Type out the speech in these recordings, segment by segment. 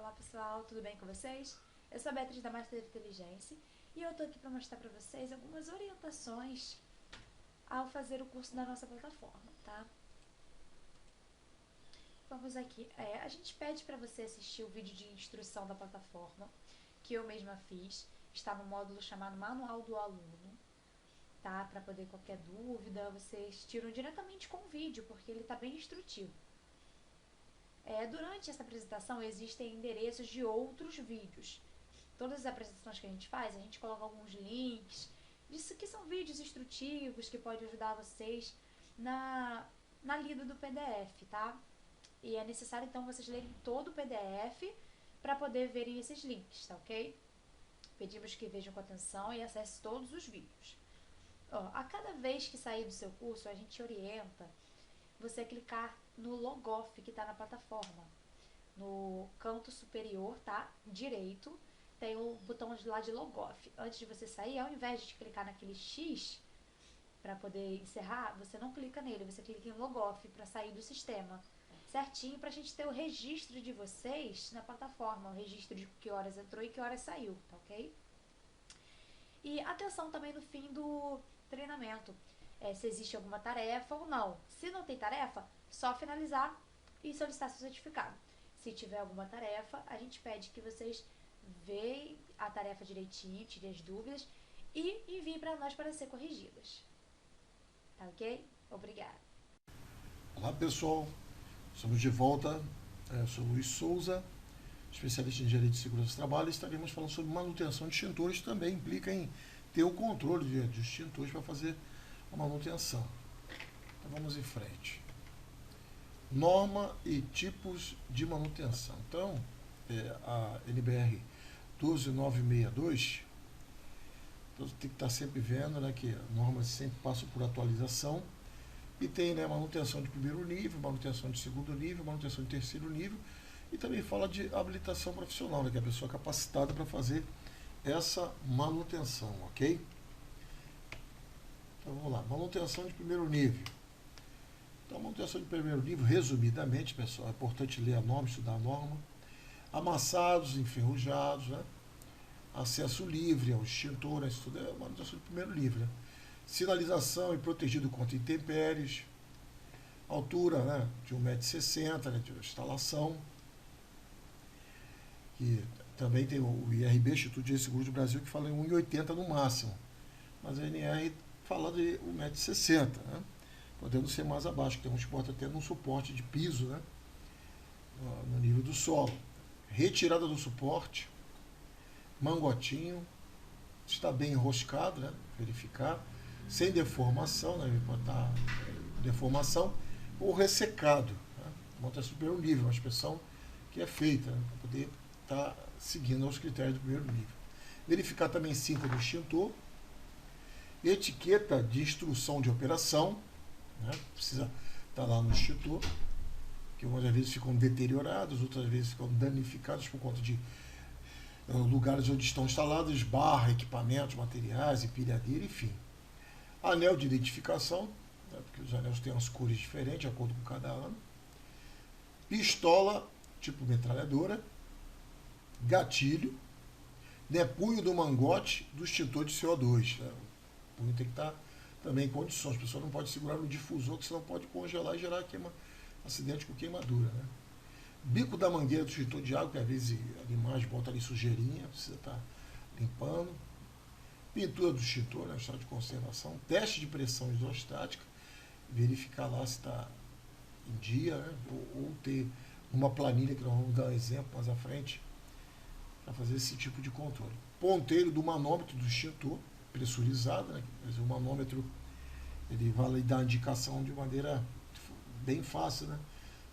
Olá pessoal, tudo bem com vocês? Eu sou a Beatriz da Master Inteligência e eu tô aqui para mostrar para vocês algumas orientações ao fazer o curso da nossa plataforma, tá? Vamos aqui, a gente pede para você assistir o vídeo de instrução da plataforma, que eu mesma fiz, está no módulo chamado Manual do Aluno, tá? Para poder qualquer dúvida, vocês tiram diretamente com o vídeo, porque ele está bem instrutivo. Durante essa apresentação existem endereços de outros vídeos. Todas as apresentações que a gente faz, a gente coloca alguns links, disso que são vídeos instrutivos que podem ajudar vocês na lida do PDF, tá? E é necessário então vocês lerem todo o PDF para poder verem esses links, tá ok? Pedimos que vejam com atenção e acessem todos os vídeos. A cada vez que sair do seu curso, a gente orienta você clicar no Logoff que está na plataforma. No canto superior, tá? Direito, tem o botão lá de Logoff. Antes de você sair, ao invés de clicar naquele X para poder encerrar, você não clica nele, você clica em Logoff para sair do sistema. Certinho, para a gente ter o registro de vocês na plataforma, o registro de que horas entrou e que horas saiu, tá ok? E atenção também no fim do treinamento, se existe alguma tarefa ou não. Se não tem tarefa, só finalizar e solicitar seu certificado. Se tiver alguma tarefa, a gente pede que vocês vejam a tarefa direitinho, tirem as dúvidas e enviem para nós para ser corrigidas. Tá ok? Obrigada. Olá pessoal, estamos de volta. Eu sou Luiz Souza, especialista em Engenharia de Segurança do Trabalho, e estaremos falando sobre manutenção de extintores, também implica em ter o controle de extintores para fazer a manutenção. Então vamos em frente. Norma e tipos de manutenção. Então, a NBR 12962, então tem que estar sempre vendo, né, que a norma sempre passa por atualização, e tem, né, manutenção de primeiro nível, manutenção de segundo nível, manutenção de terceiro nível, e também fala de habilitação profissional, né, que é a pessoa capacitada para fazer essa manutenção, ok? Então vamos lá, manutenção de primeiro nível. Então, manutenção de primeiro nível, resumidamente, pessoal, é importante ler a norma, estudar a norma. Amassados, enferrujados, né? Acesso livre ao extintor, né? Isso tudo é manutenção de primeiro nível, né? Sinalização e protegido contra intempéries. Altura, né, de 1,60 m, né, de instalação. Que também tem o IRB, Instituto de Seguro do Brasil, que fala em 1,80 m no máximo. Mas a NR fala de 1,60 m, né? Podendo ser mais abaixo, que tem uns que botam até no suporte de piso, né, no nível do solo. Retirada do suporte, mangotinho, está bem enroscado, né, verificar, sem deformação, né, pode estar deformação, ou ressecado, né, manutenção do primeiro nível, uma expressão que é feita, né, para poder estar seguindo aos critérios do primeiro nível. Verificar também cinta do extintor, etiqueta de instrução de operação, né, precisa estar lá no extintor, que algumas vezes ficam deteriorados, outras vezes ficam danificados por conta de lugares onde estão instalados, barra, equipamentos, materiais, empilhadeira, enfim. Anel de identificação, né, porque os anéis têm as cores diferentes, de acordo com cada ano. Pistola, tipo metralhadora. Gatilho, né, punho do mangote do extintor de CO2. Né, o punho tem que estar também em condições. A pessoa não pode segurar no difusor, que senão pode congelar e gerar acidente com queimadura. Né? Bico da mangueira do extintor de água, que às vezes a imagem bota ali sujeirinha, precisa estar limpando. Pintura do extintor, né, estado de conservação. Teste de pressão hidrostática, verificar lá se está em dia, né, ou ter uma planilha, que nós vamos dar um exemplo mais à frente, para fazer esse tipo de controle. Ponteiro do manômetro do extintor, pressurizado, né? O manômetro ele vai dar a indicação de maneira bem fácil, né?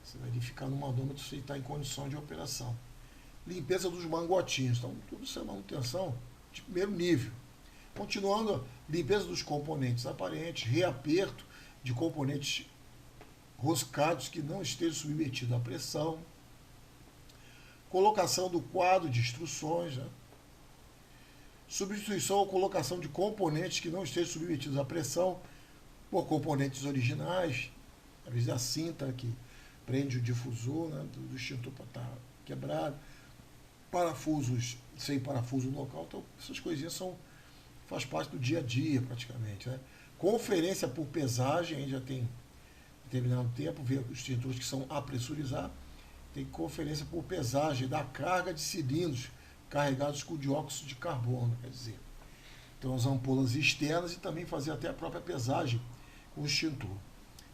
Você vai verificar no manômetro se ele está em condição de operação. Limpeza dos mangotinhos, então tudo isso é manutenção de primeiro nível. Continuando, limpeza dos componentes aparentes, reaperto de componentes roscados que não estejam submetidos à pressão, colocação do quadro de instruções, né? Substituição ou colocação de componentes que não estejam submetidos à pressão por componentes originais, às vezes a cinta que prende o difusor, né, do extintor para estar quebrado, parafusos sem parafuso no local. Então, essas coisinhas faz parte do dia a dia, praticamente. Né? Conferência por pesagem, aí já tem determinado tempo, ver os extintores que são a pressurizar. Tem conferência por pesagem da carga de cilindros carregados com dióxido de carbono, quer dizer. Então, as ampolas externas e também fazer até a própria pesagem com o extintor.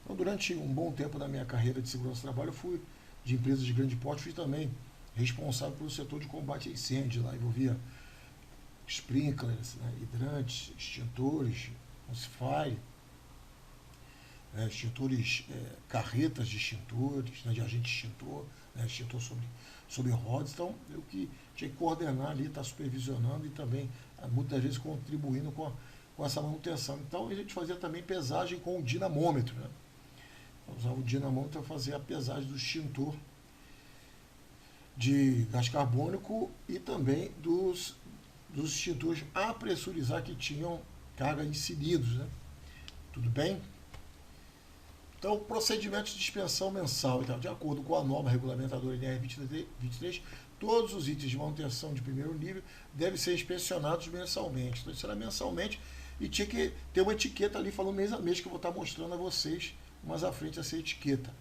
Então, durante um bom tempo da minha carreira de segurança do trabalho, eu fui de empresas de grande porte, fui também responsável pelo setor de combate a incêndio. Lá envolvia sprinklers, né, hidrantes, extintores, fire, extintores, carretas de extintores, né, de agente extintor, né, extintor sobre rodas. Então, eu que tinha que coordenar ali, estar supervisionando e também, muitas vezes, contribuindo com essa manutenção. Então, a gente fazia também pesagem com o dinamômetro. Né? Eu usava o dinamômetro para fazer a pesagem do extintor de gás carbônico e também dos extintores a pressurizar que tinham carga em cilindros. Né? Tudo bem? Então, procedimento de inspeção mensal. Então, de acordo com a norma regulamentadora NR 23, todos os itens de manutenção de primeiro nível devem ser inspecionados mensalmente. Então, isso era mensalmente e tinha que ter uma etiqueta ali falando mês a mês, que eu vou estar mostrando a vocês mais à frente essa etiqueta.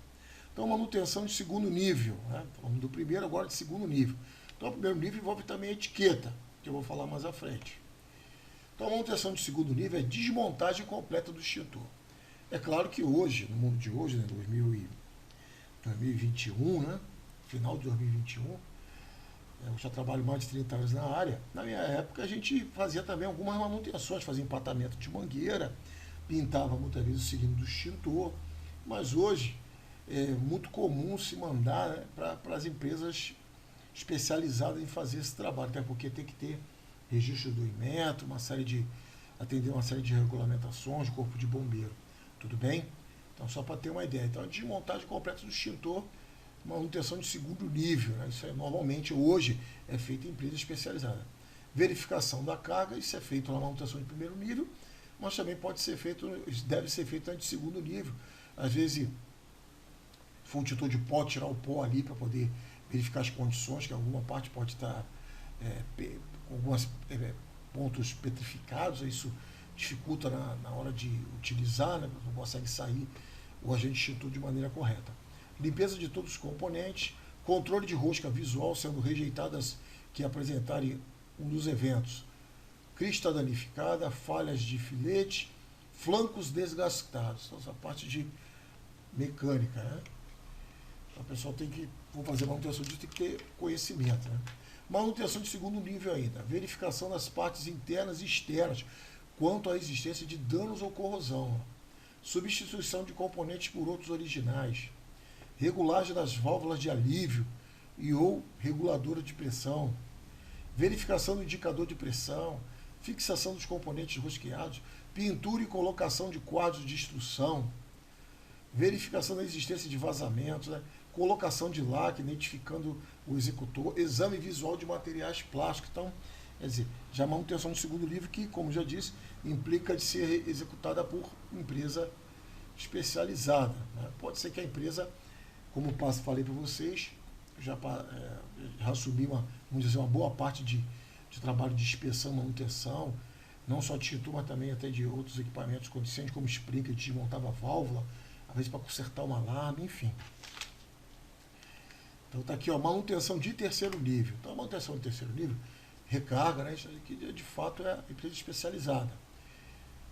Então, manutenção de segundo nível. Né? Falando do primeiro, agora de segundo nível. Então, o primeiro nível envolve também a etiqueta, que eu vou falar mais à frente. Então, a manutenção de segundo nível é desmontagem completa do extintor. É claro que hoje, no mundo de hoje, né, 2021, né, final de 2021, eu já trabalho mais de 30 anos na área. Na minha época, a gente fazia também algumas manutenções, fazia empatamento de mangueira, pintava muitas vezes o cilindro do extintor, mas hoje é muito comum se mandar, né, para as empresas especializadas em fazer esse trabalho, até porque tem que ter registro do Inmetro, atender uma série de regulamentações, corpo de bombeiro. Tudo bem? Então, só para ter uma ideia. Então, a desmontagem completa do extintor, manutenção de segundo nível. Né? Isso normalmente, hoje, é feito em empresa especializada. Verificação da carga, isso é feito na manutenção de primeiro nível, mas também deve ser feito de segundo nível. Às vezes, se for um extintor de pó, tirar o pó ali para poder verificar as condições, que alguma parte pode estar com alguns pontos petrificados, isso dificulta na hora de utilizar, né? Não consegue sair o agente extintor de maneira correta. Limpeza de todos os componentes, controle de rosca visual, sendo rejeitadas que apresentarem um dos eventos. Crista danificada, falhas de filete, flancos desgastados. Então, essa parte de mecânica. Né? Então, o pessoal vou fazer manutenção disso, tem que ter conhecimento. Né? Manutenção de segundo nível ainda. Verificação das partes internas e externas, quanto à existência de danos ou corrosão. Substituição de componentes por outros originais. Regulagem das válvulas de alívio e ou reguladora de pressão. Verificação do indicador de pressão. Fixação dos componentes rosqueados. Pintura e colocação de quadros de instrução. Verificação da existência de vazamentos. Né? Colocação de lacre, identificando o executor. Exame visual de materiais plásticos. Então, quer dizer, já a manutenção do segundo nível, que, como já disse, implica de ser executada por empresa especializada. Né? Pode ser que a empresa, como eu falei para vocês, já assumi vamos dizer, uma boa parte de trabalho de inspeção e manutenção, não só de extintor, mas também até de outros equipamentos condicentes, como sprinkler, desmontava a válvula, às vezes para consertar uma alarme, enfim. Então está aqui, ó, manutenção de terceiro nível. Então a manutenção de terceiro nível, recarga, né? Isso aqui de fato é empresa especializada.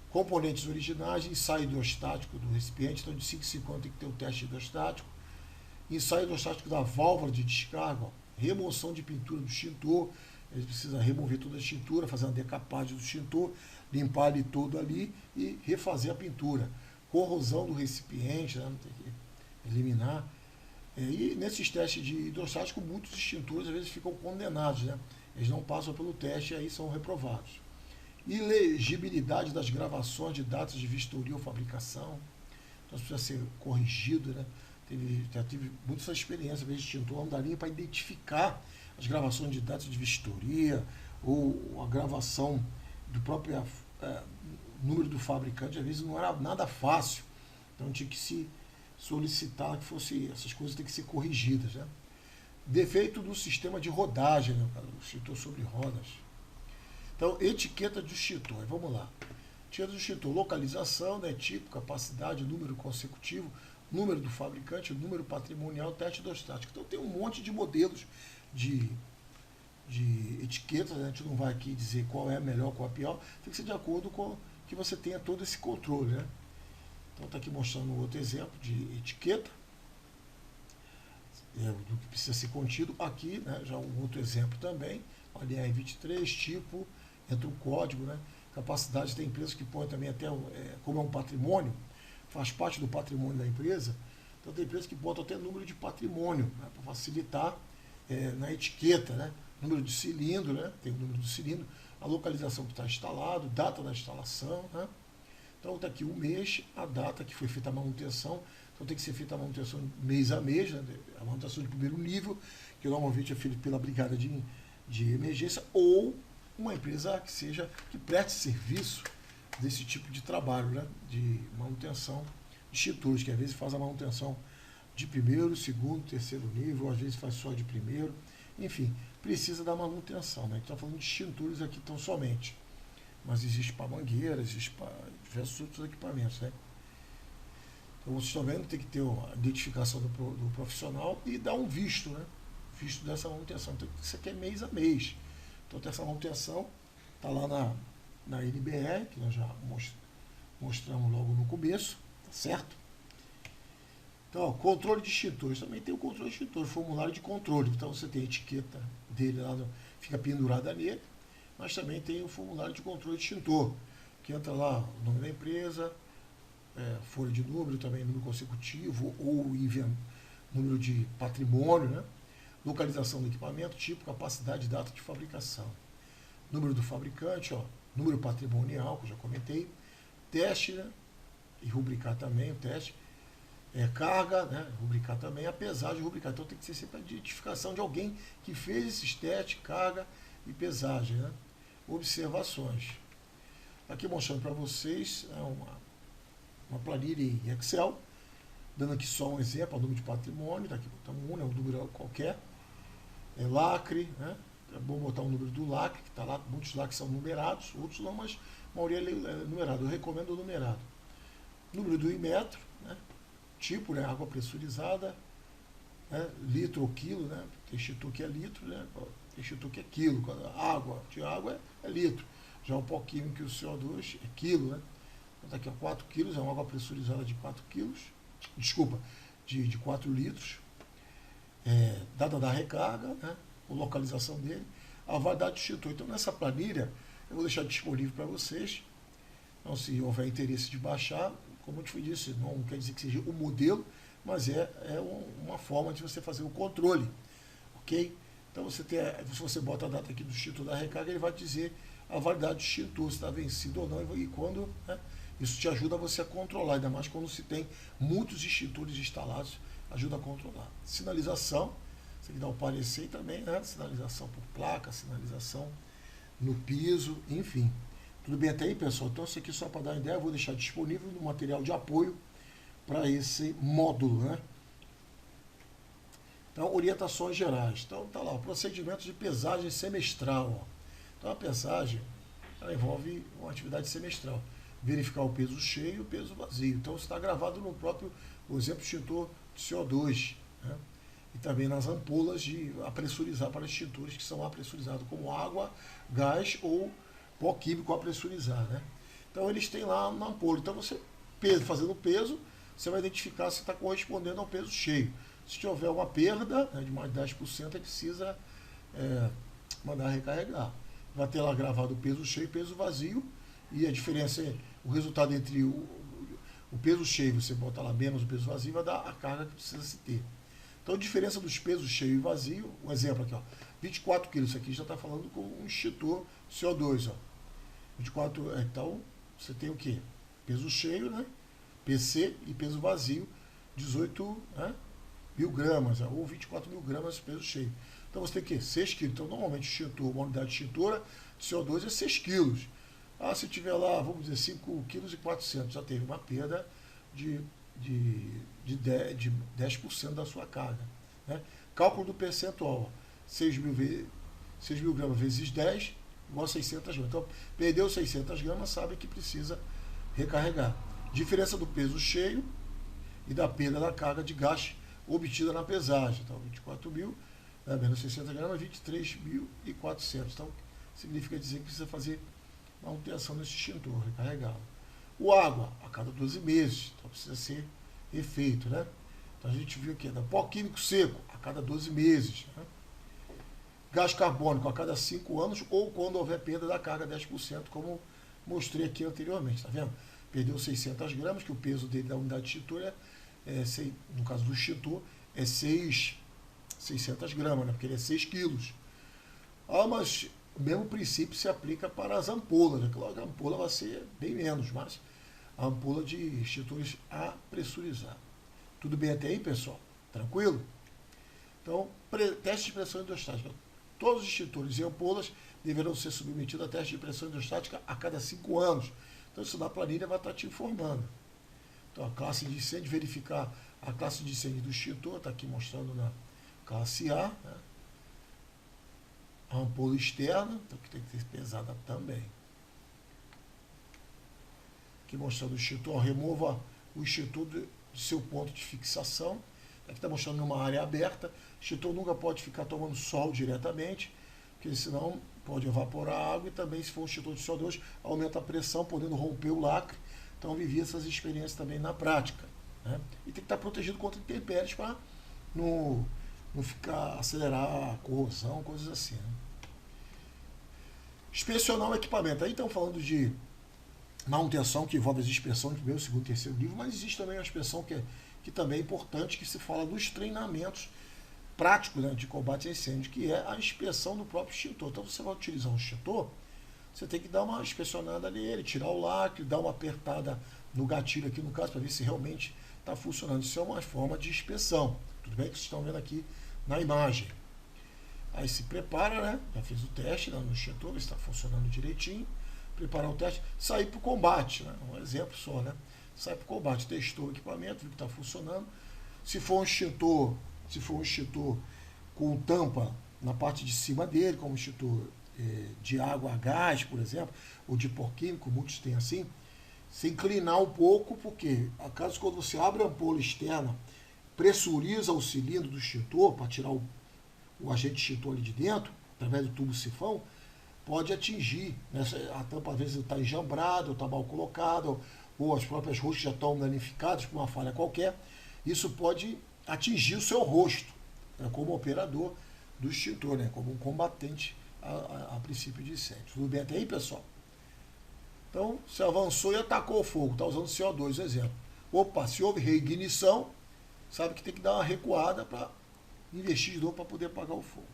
Componentes originais, ensaio hidrostático do recipiente, então de 5 em 5 anos tem que ter o teste hidrostático. Ensaio hidrostático da válvula de descarga, ó, remoção de pintura do extintor, ele precisa remover toda a extintura, fazer uma decapagem do extintor, limpar ele todo ali e refazer a pintura. Corrosão do recipiente, né? Tem que eliminar. E nesses testes de hidrostático, muitos extintores às vezes ficam condenados, né? Eles não passam pelo teste e aí são reprovados. Ilegibilidade das gravações de datas de vistoria ou fabricação. Então isso precisa ser corrigido, né? Já tive muita experiência, às vezes, de extintor andarinho para identificar as gravações de datas de vistoria ou a gravação do próprio número do fabricante, às vezes não era nada fácil. Então tinha que se solicitar que fosse, essas coisas têm que ser corrigidas. Né? Defeito do sistema de rodagem, né? O extintor sobre rodas. Então, etiqueta do extintor. Vamos lá. Etiqueta do extintor. Localização, né? Tipo, capacidade, número consecutivo, número do fabricante, número patrimonial, teste hidrostático. Então, tem um monte de modelos de etiquetas. Né? A gente não vai aqui dizer qual é a melhor, qual é a pior. Tem que ser de acordo com que você tenha todo esse controle. Né? Então, está aqui mostrando um outro exemplo de etiqueta. Do que precisa ser contido aqui, né, já um outro exemplo também, a LR23, tipo, entra um código, né, capacidade, tem empresas que põem também até, como é um patrimônio, faz parte do patrimônio da empresa, então tem empresas que botam até número de patrimônio, né, para facilitar na etiqueta, né, número de cilindro, né, tem o número do cilindro, a localização que está instalado, data da instalação, né, então está aqui o mês, a data que foi feita a manutenção. Então tem que ser feita a manutenção mês a mês, né? A manutenção de primeiro nível, que normalmente é feita pela brigada de emergência, ou uma empresa que preste serviço desse tipo de trabalho, né? De manutenção de extintores, que às vezes faz a manutenção de primeiro, segundo, terceiro nível, às vezes faz só de primeiro, enfim, precisa da manutenção. Né? A gente está falando de extintores aqui tão somente, mas existe para mangueira, existe para diversos outros equipamentos, né? Então, vocês estão vendo, tem que ter a identificação do profissional e dar um visto, né? Visto dessa manutenção. Então, isso aqui é mês a mês. Então, essa manutenção está lá na NBR, que nós já mostramos logo no começo, tá certo? Então, ó, controle de extintores. Também tem o controle de extintores, formulário de controle. Então, você tem a etiqueta dele lá, fica pendurada nele, mas também tem o formulário de controle de extintor, que entra lá o nome da empresa, folha de número, também número consecutivo, ou número de patrimônio, né? Localização do equipamento, tipo, capacidade e data de fabricação. Número do fabricante, ó, número patrimonial, que eu já comentei, teste, né? E rubricar também o teste, carga, né? Rubricar também, a pesagem, rubricar. Então tem que ser sempre a identificação de alguém que fez esses testes, carga e pesagem, né? Observações. Aqui mostrando para vocês uma planilha em Excel, dando aqui só um exemplo, o número de patrimônio, tá aqui botamos um, né, um número qualquer, lacre, né, é bom botar o número do lacre, que está lá, muitos lacres são numerados, outros não, mas a maioria é numerado, eu recomendo o numerado. Número do Inmetro, né, tipo, né, água pressurizada, né, litro ou quilo, né, tem extintor que é litro, né, tem extintor que é quilo, água de água é litro, já o pó químico e o CO2 é quilo, né. Então, aqui, ó, 4 quilos, é uma água pressurizada de 4 quilos, desculpa, de 4 litros, data da recarga, né, a localização dele, a validade do extintor. Então, nessa planilha, eu vou deixar disponível para vocês. Então, se houver interesse de baixar, como eu te disse, não quer dizer que seja o modelo, mas é uma forma de você fazer o controle, ok? Então, se você bota a data aqui do extintor da recarga, ele vai dizer a validade do extintor, se está vencido ou não, e quando, né, isso te ajuda você a controlar, ainda mais quando se tem muitos extintores instalados, ajuda a controlar. Sinalização, você tem que dar o parecer também, né? Sinalização por placa, sinalização no piso, enfim. Tudo bem até aí, pessoal? Então, isso aqui só para dar uma ideia, eu vou deixar disponível no material de apoio para esse módulo, né? Então, orientações gerais. Então, tá lá, procedimento de pesagem semestral. Ó. Então, a pesagem, ela envolve uma atividade semestral. Verificar o peso cheio e o peso vazio. Então, isso está gravado no próprio, por exemplo, extintor de CO2, né? E também nas ampolas de apressurizar para extintores que são apressurizados, como água, gás ou pó químico a pressurizar, né? Então, eles têm lá na ampola. Então, você, fazendo o peso, você vai identificar se está correspondendo ao peso cheio. Se tiver uma perda, né, de mais de 10%, ele precisa mandar recarregar. Vai ter lá gravado o peso cheio e o peso vazio, e a diferença é o resultado entre o peso cheio, você bota lá menos o peso vazio, vai dar a carga que precisa se ter. Então, a diferença dos pesos cheio e vazio, um exemplo aqui, ó, 24 kg, isso aqui já está falando com um extintor CO2, ó. 24, então, você tem o quê? Peso cheio, né? PC, e peso vazio, 18, né, mil gramas, ou 24 mil gramas de peso cheio. Então, você tem o quê? 6 kg. Então, normalmente, o extintor, uma unidade extintora de CO2 é 6 kg. Ah, se tiver lá, vamos dizer, 5,4 kg, já teve uma perda de 10% da sua carga, né? Cálculo do percentual. 6 mil gramas vezes 10 igual a 600 gramas. Então, perdeu 600 gramas, sabe que precisa recarregar. Diferença do peso cheio e da perda da carga de gás obtida na pesagem. Então, 24 mil, menos 600 gramas, 23.400. Então, significa dizer que precisa fazer manutenção nesse extintor, recarregá-lo. O água, a cada 12 meses, então precisa ser refeito, né? Então, a gente viu aqui, pó químico seco, a cada 12 meses, né? Gás carbônico a cada 5 anos ou quando houver perda da carga 10%, como mostrei aqui anteriormente, tá vendo? Perdeu 600 gramas, que o peso dele da unidade de extintor no caso do extintor, é 600 gramas, né? Porque ele é 6 quilos. Mas o mesmo princípio se aplica para as ampolas, né? Claro que a ampola vai ser bem menos, mas a ampola de extintores a pressurizar. Tudo bem até aí, pessoal? Tranquilo? Então, teste de pressão hidrostática. Todos os extintores e ampolas deverão ser submetidos a teste de pressão hidrostática a cada 5 anos. Então, isso na planilha vai estar te informando. Então, a classe de incêndio, verificar a classe de incêndio do extintor, está aqui mostrando na classe A, né? A ampola externa, então que tem que ser pesada também. Aqui mostrando o extintor, remova o extintor de seu ponto de fixação. Aqui está mostrando numa área aberta. O extintor nunca pode ficar tomando sol diretamente, porque senão pode evaporar a água e também, se for um extintor de CO2, aumenta a pressão, podendo romper o lacre. Então, vivi essas experiências também na prática, né? E tem que estar protegido contra intempéries para não ficar, acelerar a corrosão, coisas assim, né? Inspecionar o equipamento. Aí estão falando de manutenção, que envolve as inspeções do primeiro, segundo, terceiro nível, mas existe também uma inspeção que também é importante, que se fala nos treinamentos práticos, né, de combate a incêndio, que é a inspeção do próprio extintor. Então, você vai utilizar um extintor, você tem que dar uma inspecionada nele, tirar o lacre, dar uma apertada no gatilho aqui no caso, para ver se realmente está funcionando. Isso é uma forma de inspeção. Tudo bem que vocês estão vendo aqui na imagem. Aí se prepara, né? Já fez o teste lá no extintor, ver se está funcionando direitinho. Preparar o teste, sair para o combate, né? Um exemplo só, né? Sai para o combate, testou o equipamento, viu que está funcionando. Se for um extintor com tampa na parte de cima dele, como um extintor de água a gás, por exemplo, ou de pó químico, muitos têm assim, se inclinar um pouco, porque acaso quando você abre a ampola externa, pressuriza o cilindro do extintor para tirar o agente extintor ali de dentro, através do tubo sifão, pode atingir, né? A tampa às vezes está enjambrada, ou está mal colocada, ou as próprias roscas já estão danificadas por uma falha qualquer. Isso pode atingir o seu rosto, né, como operador do extintor, né, como um combatente a princípio de incêndio. Tudo bem até aí, pessoal? Então, se avançou e atacou o fogo, está usando CO2, exemplo. Opa, se houve reignição, sabe que tem que dar uma recuada para investir de novo para poder apagar o fogo.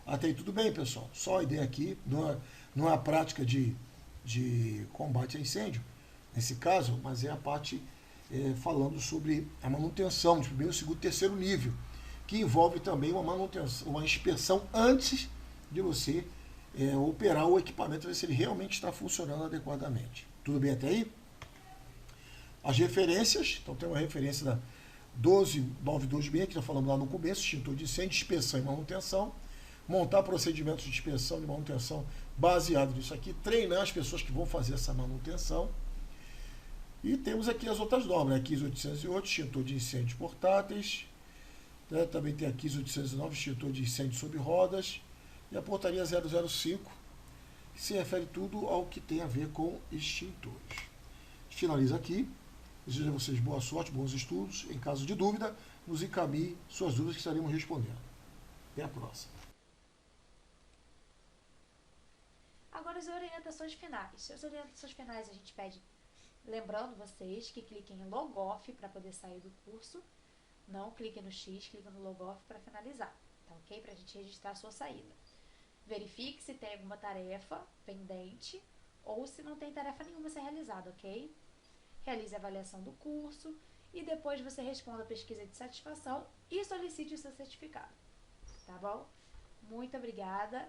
Até aí tudo bem, pessoal? Só a ideia aqui, não é a prática de combate a incêndio, nesse caso, mas é a parte falando sobre a manutenção de primeiro, segundo e terceiro nível, que envolve também uma manutenção, uma inspeção antes de você operar o equipamento, ver se ele realmente está funcionando adequadamente. Tudo bem até aí? As referências, então tem uma referência da 12.926, que já falamos lá no começo, extintor de incêndio, inspeção e manutenção, montar procedimentos de inspeção e manutenção baseado nisso aqui, treinar as pessoas que vão fazer essa manutenção. E temos aqui as outras normas, né? 15808, extintor de incêndios portáteis, né? Também tem a 15809, extintor de incêndio sob rodas, e a portaria 005, que se refere tudo ao que tem a ver com extintores. Finaliza aqui. Desejo a vocês boa sorte, bons estudos. Em caso de dúvida, nos encaminhe suas dúvidas que estaremos respondendo. Até a próxima. Agora as orientações finais. As orientações finais a gente pede, lembrando vocês que cliquem em Logoff para poder sair do curso. Não cliquem no X, cliquem no Logoff para finalizar, tá ok? Para a gente registrar a sua saída. Verifique se tem alguma tarefa pendente ou se não tem tarefa nenhuma a ser realizada, ok? Realize a avaliação do curso e depois você responda a pesquisa de satisfação e solicite o seu certificado, tá bom? Muito obrigada